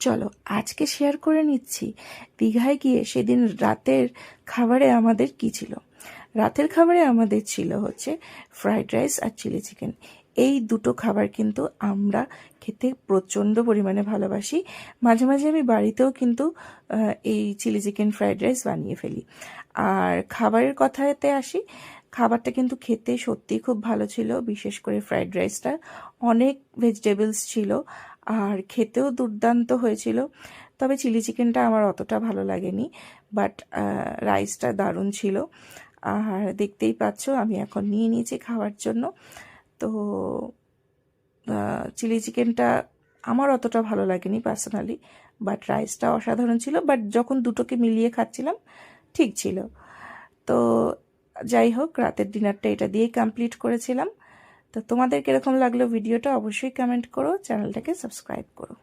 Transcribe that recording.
চলো আজকে শেয়ার করে নিচ্ছি দীঘায় গিয়ে সেদিন রাতের খাবারে আমাদের কি ছিল। রাতের খাবারে আমাদের ছিল হচ্ছে ফ্রাইড রাইস আর চিলি চিকেন। এই দুটো খাবার কিন্তু আমরা খেতে প্রচণ্ড পরিমাণে ভালোবাসি। মাঝে মাঝে আমি বাড়িতেও কিন্তু এই চিলি চিকেন ফ্রাইড রাইস বানিয়ে ফেলি। আর খাবারের কথাতে আসি, খাবারটা কিন্তু খেতে সত্যিই খুব ভালো ছিল। বিশেষ করে ফ্রাইড রাইসটা অনেক ভেজিটেবলস ছিল আর খেতেও দুর্দান্ত হয়েছিল। তবে চিলি চিকেনটা আমার অতটা ভালো লাগেনি, বাট রাইসটা দারুণ ছিল। আর দেখতেই পাচ্ছ আমি এখন নিয়ে নিয়েছি খাওয়ার জন্য। তো চিলি চিকেনটা আমার অতটা ভালো লাগেনি পার্সোনালি, বাট রাইসটা অসাধারণ ছিল। বাট যখন দুটোকে মিলিয়ে খাচ্ছিলাম ঠিক ছিল। তো যাই হোক, রাতের ডিনারটা এটা দিয়েই কমপ্লিট করেছিলাম। তো তোমাদের কীরকম লাগলো ভিডিওটা অবশ্যই কমেন্ট করো, চ্যানেলটাকে সাবস্ক্রাইব করো।